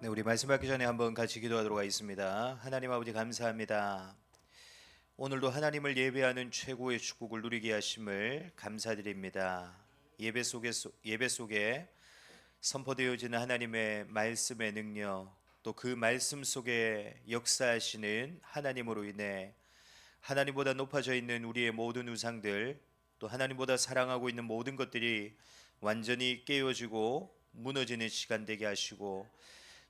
네, 우리 말씀하기 전에 한번 같이 기도하도록 하겠습니다. 하나님 아버지 감사합니다. 오늘도 하나님을 예배하는 최고의 축복을 누리게 하심을 감사드립니다. 예배 속에 선포되어지는 하나님의 말씀의 능력, 또 그 말씀 속에 역사하시는 하나님으로 인해 하나님보다 높아져 있는 우리의 모든 우상들, 또 하나님보다 사랑하고 있는 모든 것들이 완전히 깨어지고 무너지는 시간 되게 하시고,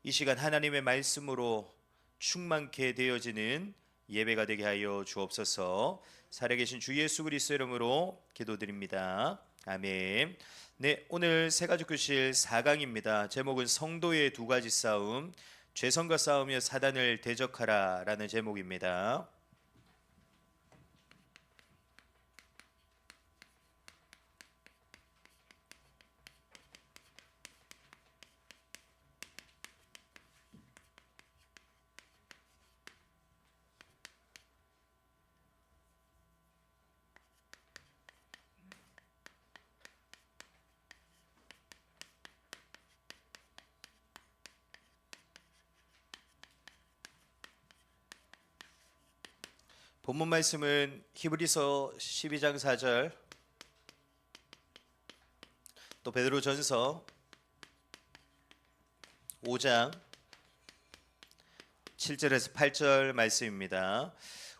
이 시간 하나님의 말씀으로 충만케 되어지는 예배가 되게 하여 주옵소서. 살아계신 주 예수 그리스도의 이름으로 기도드립니다. 아멘. 네, 오늘 새가족교실 4강입니다. 제목은 성도의 두 가지 싸움, 죄성과 싸우며 사단을 대적하라 라는 제목입니다. 본문 말씀은 히브리서 12장 4절, 또 베드로전서 5장 7절에서 8절 말씀입니다.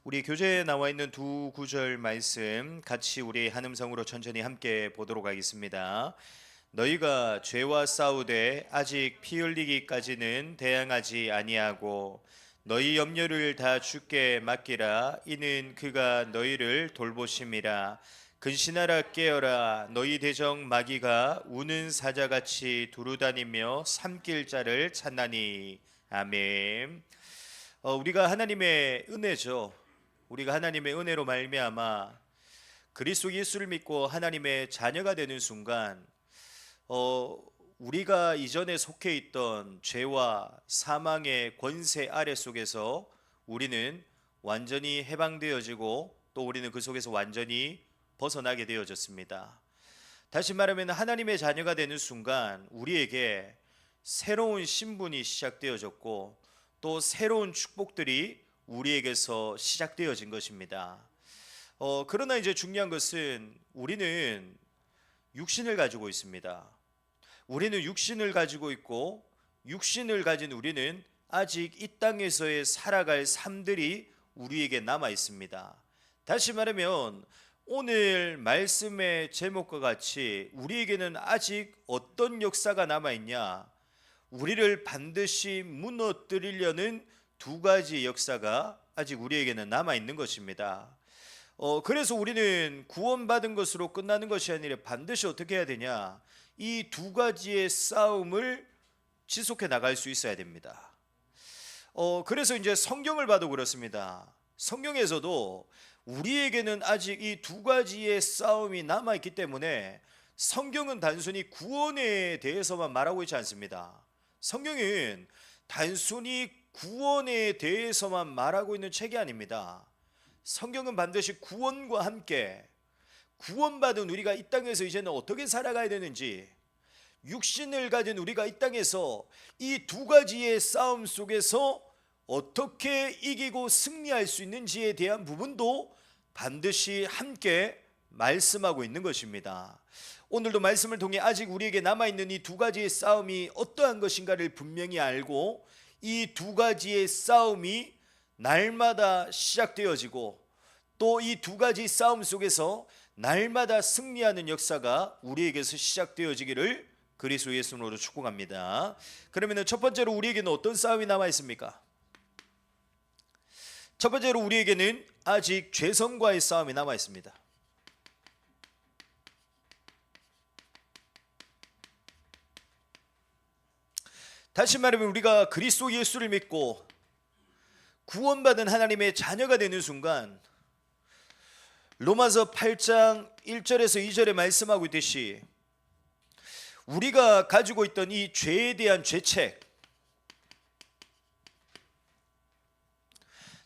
우리 교재에 나와 있는 두 구절 말씀 같이 우리 한음성으로 천천히 함께 보도록 하겠습니다. 너희가 죄와 싸우되 아직 피 흘리기까지는 대항하지 아니하고 너희 염려를 다 주께 맡기라. 이는 그가 너희를 돌보심이라. 근신하라 깨어라. 너희 대적 마귀가 우는 사자같이 두루다니며 삼킬 자를 찾나니. 아멘. 우리가 하나님의 은혜죠. 우리가 하나님의 은혜로 말미암아 그리스도 예수를 믿고 하나님의 자녀가 되는 순간 우리가 이전에 속해 있던 죄와 사망의 권세 아래 속에서 우리는 완전히 해방되어지고, 또 우리는 그 속에서 완전히 벗어나게 되어졌습니다. 다시 말하면 하나님의 자녀가 되는 순간 우리에게 새로운 신분이 시작되어졌고, 또 새로운 축복들이 우리에게서 시작되어진 것입니다. 그러나 이제 중요한 것은 우리는 육신을 가지고 있습니다. 우리는 육신을 가지고 있고, 육신을 가진 우리는 아직 이 땅에서의 살아갈 삶들이 우리에게 남아 있습니다. 다시 말하면 오늘 말씀의 제목과 같이 우리에게는 아직 어떤 역사가 남아 있냐? 우리를 반드시 무너뜨리려는 두 가지 역사가 아직 우리에게는 남아 있는 것입니다. 그래서 우리는 구원받은 것으로 끝나는 것이 아니라 반드시 어떻게 해야 되냐? 이 두 가지의 싸움을 지속해 나갈 수 있어야 됩니다. 그래서 이제 성경을 봐도 그렇습니다. 성경에서도 우리에게는 아직 이 두 가지의 싸움이 남아 있기 때문에 성경은 단순히 구원에 대해서만 말하고 있지 않습니다. 성경은 단순히 구원에 대해서만 말하고 있는 책이 아닙니다. 성경은 반드시 구원과 함께 구원받은 우리가 이 땅에서 이제는 어떻게 살아가야 되는지, 육신을 가진 우리가 이 땅에서 이 두 가지의 싸움 속에서 어떻게 이기고 승리할 수 있는지에 대한 부분도 반드시 함께 말씀하고 있는 것입니다. 오늘도 말씀을 통해 아직 우리에게 남아있는 이 두 가지의 싸움이 어떠한 것인가를 분명히 알고, 이 두 가지의 싸움이 날마다 시작되어지고, 또 이 두 가지 싸움 속에서 날마다 승리하는 역사가 우리에게서 시작되어지기를 그리스도 예수님으로 축복합니다. 그러면 첫 번째로 우리에게는 어떤 싸움이 남아 있습니까? 첫 번째로 우리에게는 아직 죄성과의 싸움이 남아 있습니다. 다시 말하면 우리가 그리스도 예수를 믿고 구원받은 하나님의 자녀가 되는 순간 로마서 8장 1절에서 2절에 말씀하고 있듯이 우리가 가지고 있던 이 죄에 대한 죄책,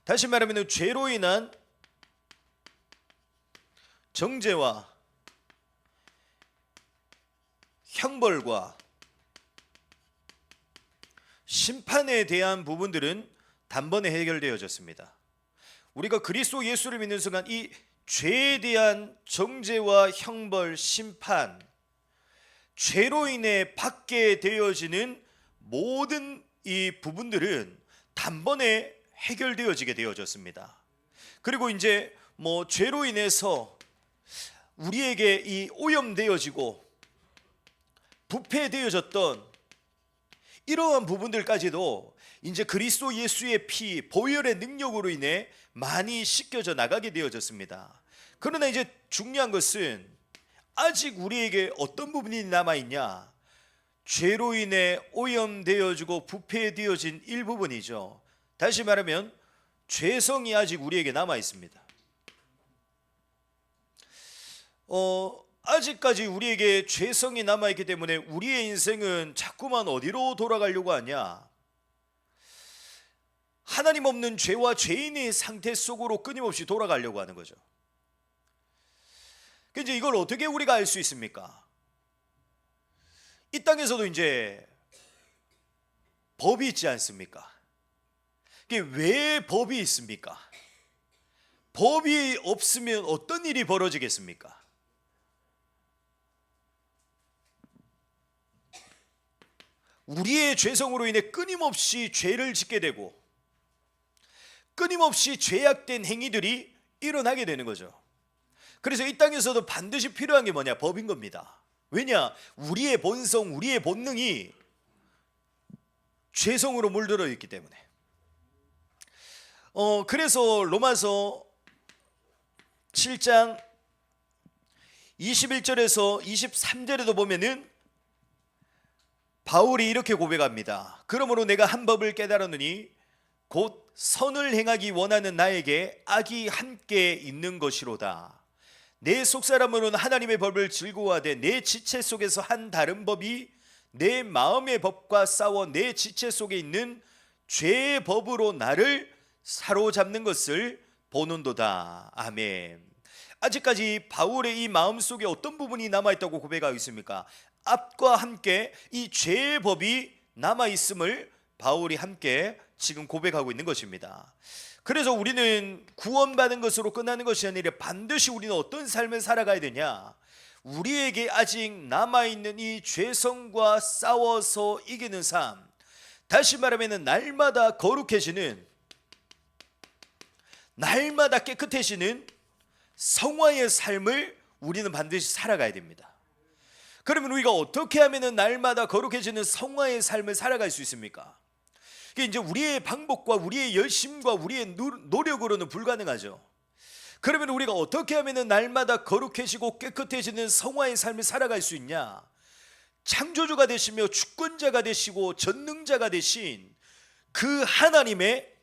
다시 말하면 죄로 인한 정죄와 형벌과 심판에 대한 부분들은 단번에 해결되어졌습니다. 우리가 그리스도 예수를 믿는 순간 이 죄에 대한 정죄와 형벌, 심판, 죄로 인해 받게 되어지는 모든 이 부분들은 단번에 해결되어지게 되어졌습니다. 그리고 이제 죄로 인해서 우리에게 이 오염되어지고 부패되어졌던 이러한 부분들까지도 이제 그리스도 예수의 피, 보혈의 능력으로 인해 많이 씻겨져 나가게 되어졌습니다. 그러나 이제 중요한 것은 아직 우리에게 어떤 부분이 남아있냐? 죄로 인해 오염되어지고 부패되어진 일부분이죠. 다시 말하면 죄성이 아직 우리에게 남아있습니다. 아직까지 우리에게 죄성이 남아있기 때문에 우리의 인생은 자꾸만 어디로 돌아가려고 하냐? 하나님 없는 죄와 죄인의 상태 속으로 끊임없이 돌아가려고 하는 거죠. 이제 이걸 어떻게 우리가 알 수 있습니까? 이 땅에서도 이제 법이 있지 않습니까? 왜 법이 있습니까? 법이 없으면 어떤 일이 벌어지겠습니까? 우리의 죄성으로 인해 끊임없이 죄를 짓게 되고 끊임없이 죄악된 행위들이 일어나게 되는 거죠. 그래서 이 땅에서도 반드시 필요한 게 뭐냐? 법인 겁니다. 왜냐? 우리의 본성, 우리의 본능이 죄성으로 물들어 있기 때문에. 그래서 로마서 7장 21절에서 23절에도 보면은 바울이 이렇게 고백합니다. 그러므로 내가 한 법을 깨달았느니 곧 선을 행하기 원하는 나에게 악이 함께 있는 것이로다. 내 속사람으로는 하나님의 법을 즐거워하되 내 지체 속에서 한 다른 법이 내 마음의 법과 싸워 내 지체 속에 있는 죄의 법으로 나를 사로잡는 것을 보는도다. 아멘. 아직까지 바울의 이 마음속에 어떤 부분이 남아있다고 고백하고 있습니까? 앞과 함께 이 죄의 법이 남아있음을 바울이 함께 지금 고백하고 있는 것입니다. 그래서 우리는 구원받은 것으로 끝나는 것이 아니라 반드시 우리는 어떤 삶을 살아가야 되냐? 우리에게 아직 남아있는 이 죄성과 싸워서 이기는 삶, 다시 말하면 날마다 거룩해지는, 날마다 깨끗해지는 성화의 삶을 우리는 반드시 살아가야 됩니다. 그러면 우리가 어떻게 하면 날마다 거룩해지는 성화의 삶을 살아갈 수 있습니까? 이게 이제 우리의 방법과 우리의 열심과 우리의 노력으로는 불가능하죠. 그러면 우리가 어떻게 하면 날마다 거룩해지고 깨끗해지는 성화의 삶을 살아갈 수 있냐? 창조주가 되시며 주권자가 되시고 전능자가 되신 그 하나님의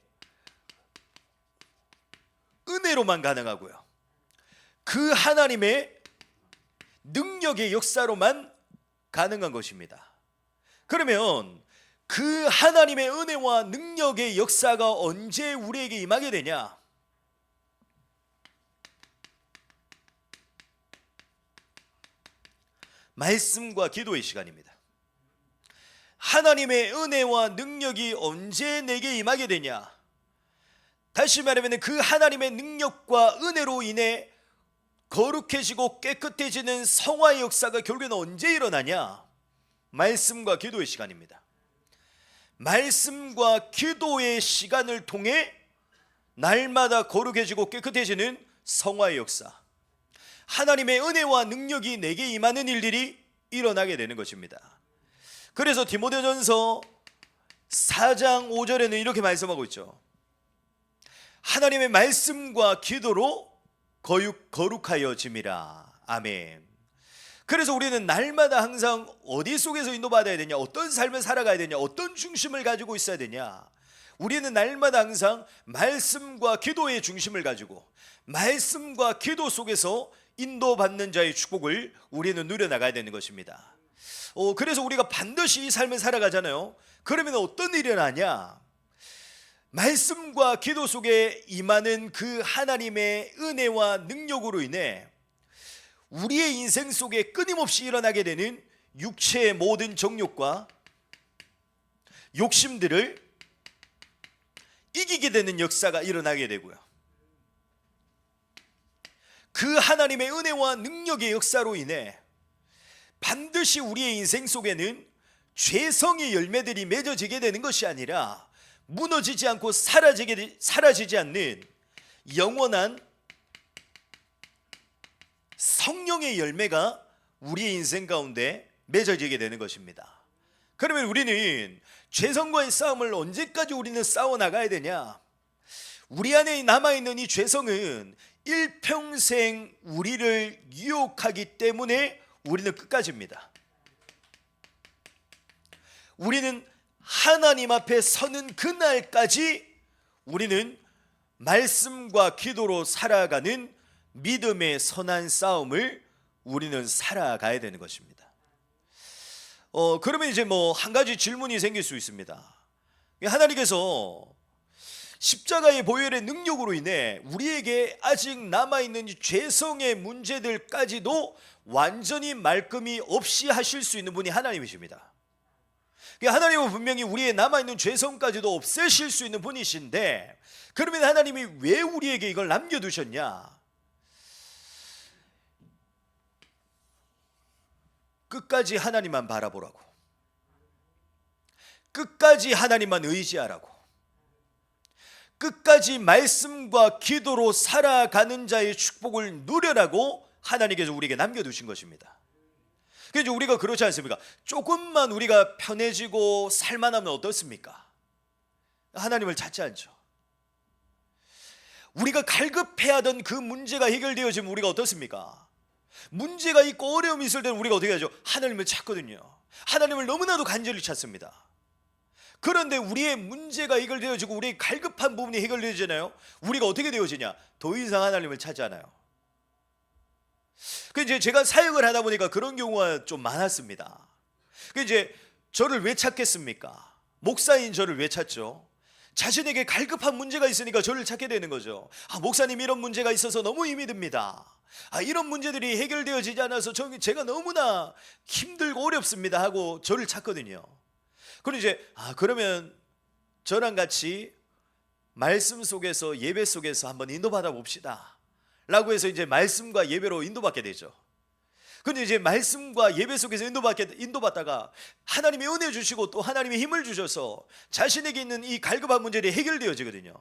은혜로만 가능하고요, 그 하나님의 능력의 역사로만 가능한 것입니다. 그러면 그 하나님의 은혜와 능력의 역사가 언제 우리에게 임하게 되냐? 말씀과 기도의 시간입니다. 하나님의 은혜와 능력이 언제 내게 임하게 되냐? 다시 말하면 그 하나님의 능력과 은혜로 인해 거룩해지고 깨끗해지는 성화의 역사가 결국에는 언제 일어나냐? 말씀과 기도의 시간입니다. 말씀과 기도의 시간을 통해 날마다 거룩해지고 깨끗해지는 성화의 역사, 하나님의 은혜와 능력이 내게 임하는 일들이 일어나게 되는 것입니다. 그래서 디모데전서 4장 5절에는 이렇게 말씀하고 있죠. 하나님의 말씀과 기도로 거룩하여짐이라. 아멘. 그래서 우리는 날마다 항상 어디 속에서 인도받아야 되냐, 어떤 삶을 살아가야 되냐, 어떤 중심을 가지고 있어야 되냐, 우리는 날마다 항상 말씀과 기도의 중심을 가지고 말씀과 기도 속에서 인도받는 자의 축복을 우리는 누려나가야 되는 것입니다. 그래서 우리가 반드시 이 삶을 살아가잖아요. 그러면 어떤 일이 일어나냐? 말씀과 기도 속에 임하는 그 하나님의 은혜와 능력으로 인해 우리의 인생 속에 끊임없이 일어나게 되는 육체의 모든 정욕과 욕심들을 이기게 되는 역사가 일어나게 되고요. 그 하나님의 은혜와 능력의 역사로 인해 반드시 우리의 인생 속에는 죄성의 열매들이 맺어지게 되는 것이 아니라 무너지지 않고 사라지지 않는 영원한 성령의 열매가 우리의 인생 가운데 맺어지게 되는 것입니다. 그러면 우리는 죄성과의 싸움을 언제까지 우리는 싸워나가야 되냐? 우리 안에 남아있는 이 죄성은 일평생 우리를 유혹하기 때문에 우리는 끝까지입니다. 우리는 하나님 앞에 서는 그날까지 우리는 말씀과 기도로 살아가는 믿음의 선한 싸움을 우리는 살아가야 되는 것입니다. 그러면 이제 한 가지 질문이 생길 수 있습니다. 하나님께서 십자가의 보혈의 능력으로 인해 우리에게 아직 남아있는 이 죄성의 문제들까지도 완전히 말끔히 없이 하실 수 있는 분이 하나님이십니다. 하나님은 분명히 우리의 남아있는 죄성까지도 없애실 수 있는 분이신데, 그러면 하나님이 왜 우리에게 이걸 남겨두셨냐? 끝까지 하나님만 바라보라고, 끝까지 하나님만 의지하라고, 끝까지 말씀과 기도로 살아가는 자의 축복을 누려라고 하나님께서 우리에게 남겨두신 것입니다. 그래서 우리가 그렇지 않습니까? 조금만 우리가 편해지고 살만하면 어떻습니까? 하나님을 찾지 않죠. 우리가 갈급해하던 그 문제가 해결되어지면 우리가 어떻습니까? 문제가 있고 어려움이 있을 때는 우리가 어떻게 하죠? 하나님을 찾거든요. 하나님을 너무나도 간절히 찾습니다. 그런데 우리의 문제가 해결되어지고 우리의 갈급한 부분이 해결되잖아요. 우리가 어떻게 되어지냐? 더 이상 하나님을 찾지 않아요. 이제 제가 사역을 하다 보니까 그런 경우가 좀 많았습니다. 이제 저를 왜 찾겠습니까? 목사인 저를 왜 찾죠? 자신에게 갈급한 문제가 있으니까 저를 찾게 되는 거죠. 목사님 이런 문제가 있어서 너무 힘이 듭니다. 이런 문제들이 해결되어지지 않아서 제가 너무나 힘들고 어렵습니다 하고 저를 찾거든요. 그럼 이제 그러면 저랑 같이 말씀 속에서 예배 속에서 한번 인도받아 봅시다 라고 해서 이제 말씀과 예배로 인도받게 되죠. 근데 이제 말씀과 예배 속에서 인도받다가 하나님이 은혜 주시고 또 하나님이 힘을 주셔서 자신에게 있는 이 갈급한 문제들이 해결되어지거든요.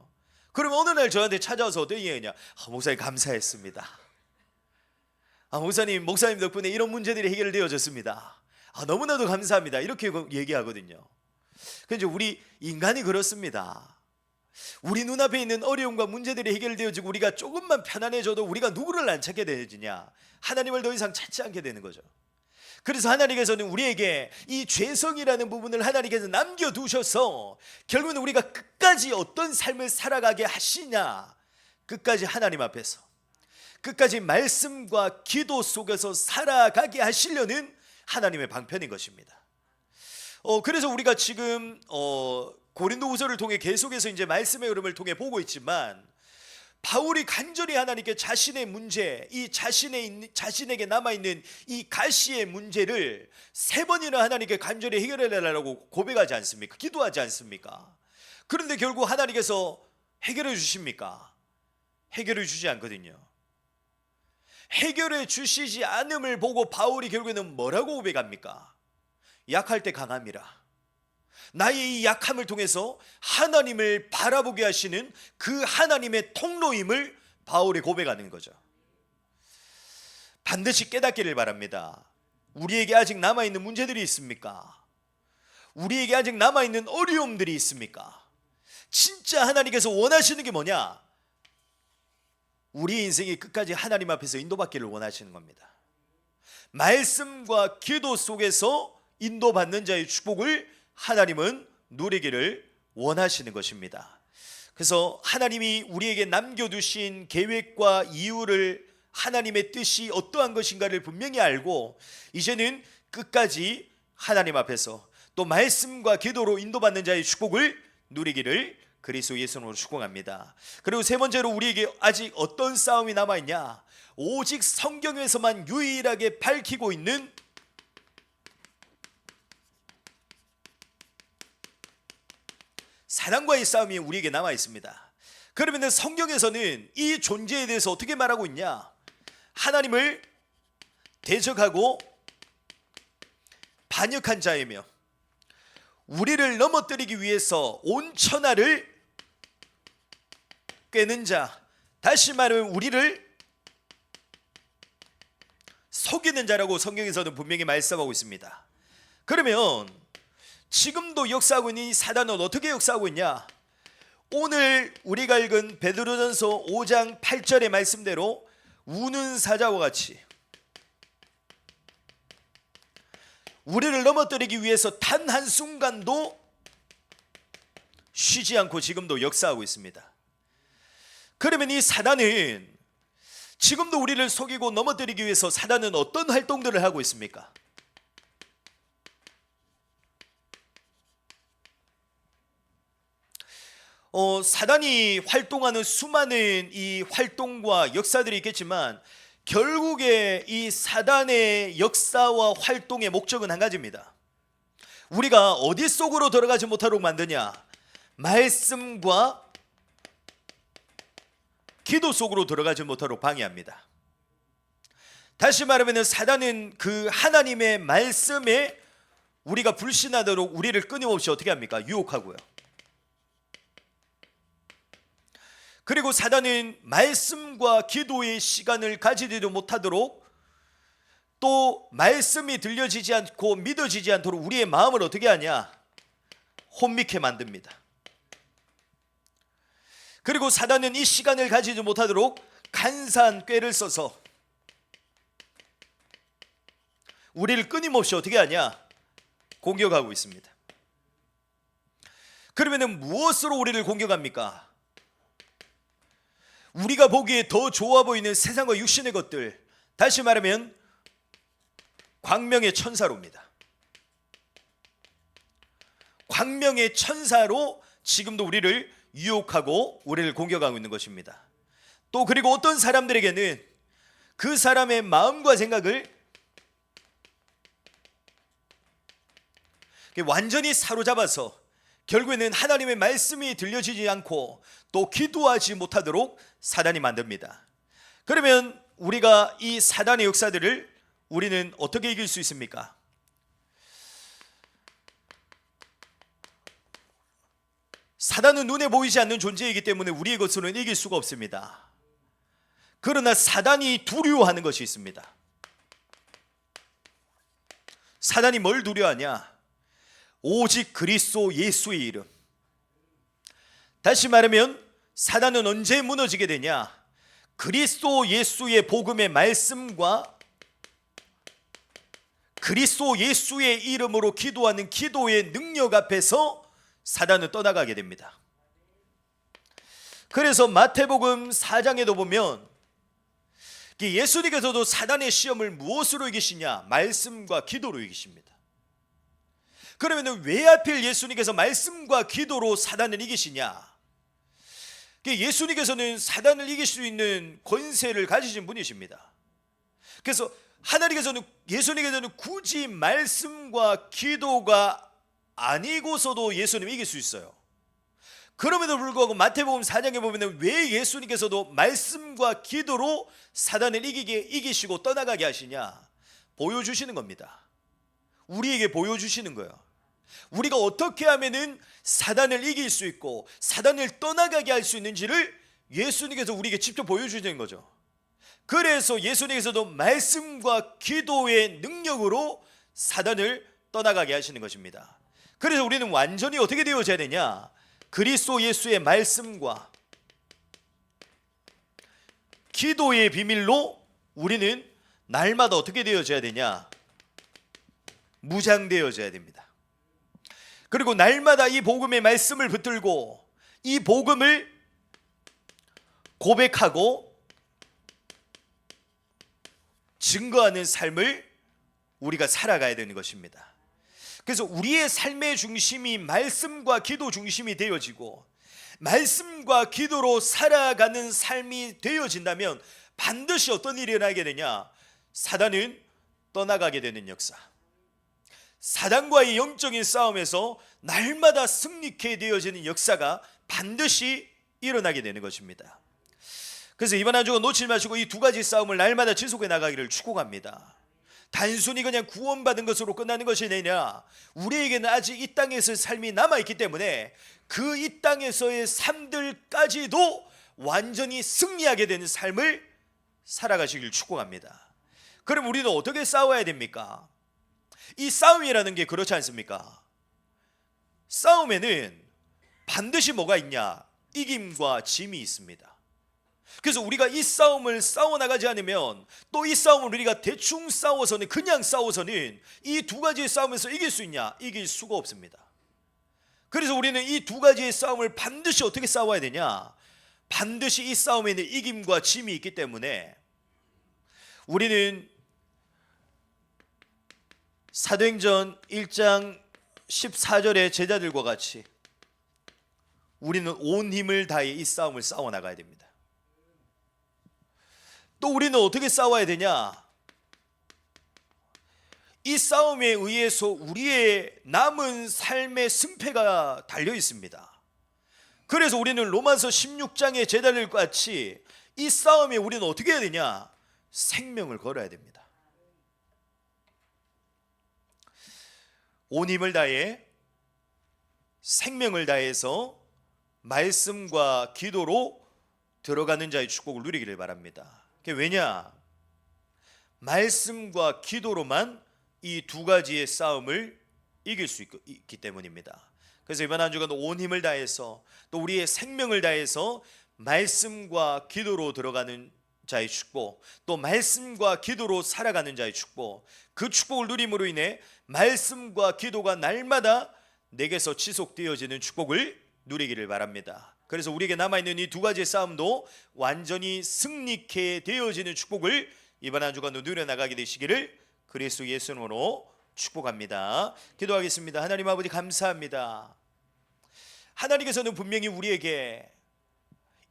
그러면 어느 날 저한테 찾아와서 어떤 얘기하냐? 목사님 감사했습니다. 목사님 덕분에 이런 문제들이 해결되어졌습니다. 너무나도 감사합니다. 이렇게 얘기하거든요. 그런데 우리 인간이 그렇습니다. 우리 눈앞에 있는 어려움과 문제들이 해결되어지고 우리가 조금만 편안해져도 우리가 누구를 안 찾게 되느냐? 하나님을 더 이상 찾지 않게 되는 거죠. 그래서 하나님께서는 우리에게 이 죄성이라는 부분을 하나님께서 남겨두셔서 결국은 우리가 끝까지 어떤 삶을 살아가게 하시냐? 끝까지 하나님 앞에서, 끝까지 말씀과 기도 속에서 살아가게 하시려는 하나님의 방편인 것입니다. 그래서 우리가 지금 고린도후서를 통해 계속해서 이제 말씀의 흐름을 통해 보고 있지만, 바울이 간절히 하나님께 자신의 문제, 이 자신에게 남아있는 이 가시의 문제를 3번이나 하나님께 간절히 해결해달라고 고백하지 않습니까? 기도하지 않습니까? 그런데 결국 하나님께서 해결해 주십니까? 해결해 주지 않거든요. 해결해 주시지 않음을 보고 바울이 결국에는 뭐라고 고백합니까? 약할 때 강함이라. 나의 이 약함을 통해서 하나님을 바라보게 하시는 그 하나님의 통로임을 바울이 고백하는 거죠. 반드시 깨닫기를 바랍니다. 우리에게 아직 남아있는 문제들이 있습니까? 우리에게 아직 남아있는 어려움들이 있습니까? 진짜 하나님께서 원하시는 게 뭐냐? 우리 인생이 끝까지 하나님 앞에서 인도받기를 원하시는 겁니다. 말씀과 기도 속에서 인도받는 자의 축복을 하나님은 누리기를 원하시는 것입니다. 그래서 하나님이 우리에게 남겨두신 계획과 이유를, 하나님의 뜻이 어떠한 것인가를 분명히 알고 이제는 끝까지 하나님 앞에서 또 말씀과 기도로 인도받는 자의 축복을 누리기를 그리스도 예수님으로 축복합니다. 그리고 세 번째로 우리에게 아직 어떤 싸움이 남아있냐? 오직 성경에서만 유일하게 밝히고 있는 사단과의 싸움이 우리에게 남아있습니다. 그러면 성경에서는 이 존재에 대해서 어떻게 말하고 있냐? 하나님을 대적하고 반역한 자이며 우리를 넘어뜨리기 위해서 온 천하를 꿰는 자, 다시 말하면 우리를 속이는 자라고 성경에서는 분명히 말씀하고 있습니다. 그러면 지금도 역사하고 있는 이 사단은 어떻게 역사하고 있냐? 오늘 우리가 읽은 베드로전서 5장 8절의 말씀대로 우는 사자와 같이 우리를 넘어뜨리기 위해서 단 한순간도 쉬지 않고 지금도 역사하고 있습니다. 그러면 이 사단은 지금도 우리를 속이고 넘어뜨리기 위해서 사단은 어떤 활동들을 하고 있습니까? 사단이 활동하는 수많은 이 활동과 역사들이 있겠지만 결국에 이 사단의 역사와 활동의 목적은 한 가지입니다. 우리가 어디 속으로 들어가지 못하도록 만드냐? 말씀과 기도 속으로 들어가지 못하도록 방해합니다. 다시 말하면 사단은 그 하나님의 말씀에 우리가 불신하도록 우리를 끊임없이 어떻게 합니까? 유혹하고요. 그리고 사단은 말씀과 기도의 시간을 가지지도 못하도록 또 말씀이 들려지지 않고 믿어지지 않도록 우리의 마음을 어떻게 하냐? 혼미케 만듭니다. 그리고 사단은 이 시간을 가지지 못하도록 간사한 꾀를 써서 우리를 끊임없이 어떻게 하냐? 공격하고 있습니다. 그러면 무엇으로 우리를 공격합니까? 우리가 보기에 더 좋아 보이는 세상과 육신의 것들, 다시 말하면 광명의 천사로입니다. 광명의 천사로 지금도 우리를 유혹하고 우리를 공격하고 있는 것입니다. 또 그리고 어떤 사람들에게는 그 사람의 마음과 생각을 완전히 사로잡아서 결국에는 하나님의 말씀이 들려지지 않고 또 기도하지 못하도록 사단이 만듭니다. 그러면 우리가 이 사단의 역사들을 우리는 어떻게 이길 수 있습니까? 사단은 눈에 보이지 않는 존재이기 때문에 우리의 것으로는 이길 수가 없습니다. 그러나 사단이 두려워하는 것이 있습니다. 사단이 뭘 두려워하냐? 오직 그리스도 예수의 이름. 다시 말하면 사단은 언제 무너지게 되냐? 그리스도 예수의 복음의 말씀과 그리스도 예수의 이름으로 기도하는 기도의 능력 앞에서 사단은 떠나가게 됩니다. 그래서 마태복음 4장에도 보면 예수님께서도 사단의 시험을 무엇으로 이기시냐? 말씀과 기도로 이기십니다. 그러면 왜 하필 예수님께서 말씀과 기도로 사단을 이기시냐? 예수님께서는 사단을 이길 수 있는 권세를 가지신 분이십니다. 그래서 예수님께서는 굳이 말씀과 기도가 아니고서도 예수님을 이길 수 있어요. 그럼에도 불구하고 마태복음 4장에 보면 왜 예수님께서도 말씀과 기도로 사단을 이기시고 떠나가게 하시냐? 보여주시는 겁니다. 우리에게 보여주시는 거예요. 우리가 어떻게 하면은 사단을 이길 수 있고 사단을 떠나가게 할 수 있는지를 예수님께서 우리에게 직접 보여주시는 거죠. 그래서 예수님께서도 말씀과 기도의 능력으로 사단을 떠나가게 하시는 것입니다. 그래서 우리는 완전히 어떻게 되어져야 되냐? 그리스도 예수의 말씀과 기도의 비밀로 우리는 날마다 어떻게 되어져야 되냐? 무장되어져야 됩니다. 그리고 날마다 이 복음의 말씀을 붙들고 이 복음을 고백하고 증거하는 삶을 우리가 살아가야 되는 것입니다. 그래서 우리의 삶의 중심이 말씀과 기도 중심이 되어지고 말씀과 기도로 살아가는 삶이 되어진다면 반드시 어떤 일이 일어나게 되냐? 사단은 떠나가게 되는 역사, 사단과의 영적인 싸움에서 날마다 승리케 되어지는 역사가 반드시 일어나게 되는 것입니다. 그래서 이번 한 주가 놓치지 마시고 이 두 가지 싸움을 날마다 지속해 나가기를 축복합니다. 단순히 그냥 구원받은 것으로 끝나는 것이 아니라 우리에게는 아직 이 땅에서의 삶이 남아있기 때문에 그 이 땅에서의 삶들까지도 완전히 승리하게 되는 삶을 살아가시길 축복합니다. 그럼 우리는 어떻게 싸워야 됩니까? 이 싸움이라는 게 그렇지 않습니까? 싸움에는 반드시 뭐가 있냐? 이김과 짐이 있습니다. 그래서 우리가 이 싸움을 싸워나가지 않으면 또 이 싸움을 우리가 대충 싸워서는, 그냥 싸워서는 이 두 가지의 싸움에서 이길 수 있냐? 이길 수가 없습니다. 그래서 우리는 이 두 가지의 싸움을 반드시 어떻게 싸워야 되냐? 반드시 이 싸움에는 이김과 짐이 있기 때문에 우리는 사도행전 1장 14절의 제자들과 같이 우리는 온 힘을 다해 이 싸움을 싸워나가야 됩니다. 또 우리는 어떻게 싸워야 되냐? 이 싸움에 의해서 우리의 남은 삶의 승패가 달려 있습니다. 그래서 우리는 로마서 16장의 제자들과 같이 이 싸움에 우리는 어떻게 해야 되냐? 생명을 걸어야 됩니다. 온 힘을 다해 생명을 다해서 말씀과 기도로 들어가는 자의 축복을 누리기를 바랍니다. 그게 왜냐? 말씀과 기도로만 이 두 가지의 싸움을 이길 수 있기 때문입니다. 그래서 이번 한 주간 온 힘을 다해서 또 우리의 생명을 다해서 말씀과 기도로 들어가는 자의 축복, 또 말씀과 기도로 살아가는 자의 축복, 그 축복을 누림으로 인해 말씀과 기도가 날마다 내게서 지속되어지는 축복을 누리기를 바랍니다. 그래서 우리에게 남아있는 이 두 가지의 싸움도 완전히 승리케 되어지는 축복을 이번 한 주간도 누려나가게 되시기를 그리스도 예수님으로 축복합니다. 기도하겠습니다. 하나님 아버지 감사합니다. 하나님께서는 분명히 우리에게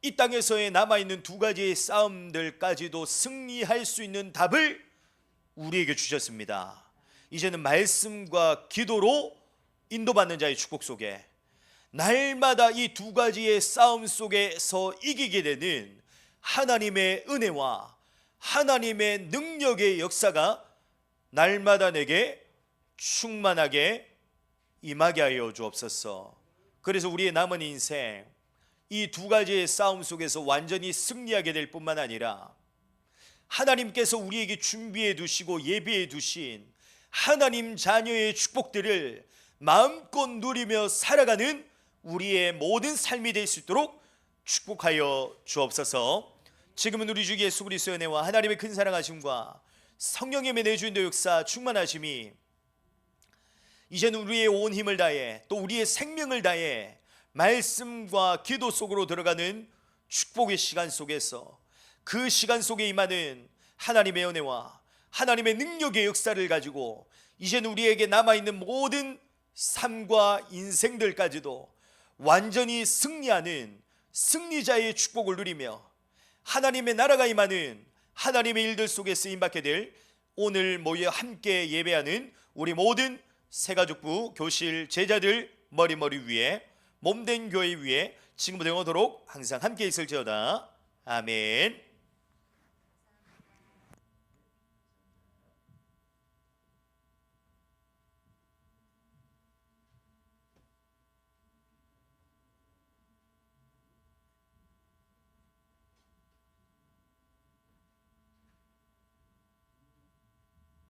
이 땅에서의 남아있는 두 가지의 싸움들까지도 승리할 수 있는 답을 우리에게 주셨습니다. 이제는 말씀과 기도로 인도받는 자의 축복 속에 날마다 이 두 가지의 싸움 속에서 이기게 되는 하나님의 은혜와 하나님의 능력의 역사가 날마다 내게 충만하게 임하게 하여 주옵소서. 그래서 우리의 남은 인생 이 두 가지의 싸움 속에서 완전히 승리하게 될 뿐만 아니라 하나님께서 우리에게 준비해 두시고 예비해 두신 하나님 자녀의 축복들을 마음껏 누리며 살아가는 우리의 모든 삶이 될 수 있도록 축복하여 주옵소서. 지금은 우리 주 예수 그리스도의 은혜와 하나님의 큰 사랑하심과 성령의 내주인도 역사 충만하심이 이제는 우리의 온 힘을 다해 또 우리의 생명을 다해 말씀과 기도 속으로 들어가는 축복의 시간 속에서 그 시간 속에 임하는 하나님의 은혜와 하나님의 능력의 역사를 가지고 이제는 우리에게 남아있는 모든 삶과 인생들까지도 완전히 승리하는 승리자의 축복을 누리며 하나님의 나라가 임하는 하나님의 일들 속에 쓰임받게 될 오늘 모여 함께 예배하는 우리 모든 새가족부 교실 제자들 머리 위에 몸된 교회 위에 지금부터 영원토록 항상 함께 있을지어다. 아멘.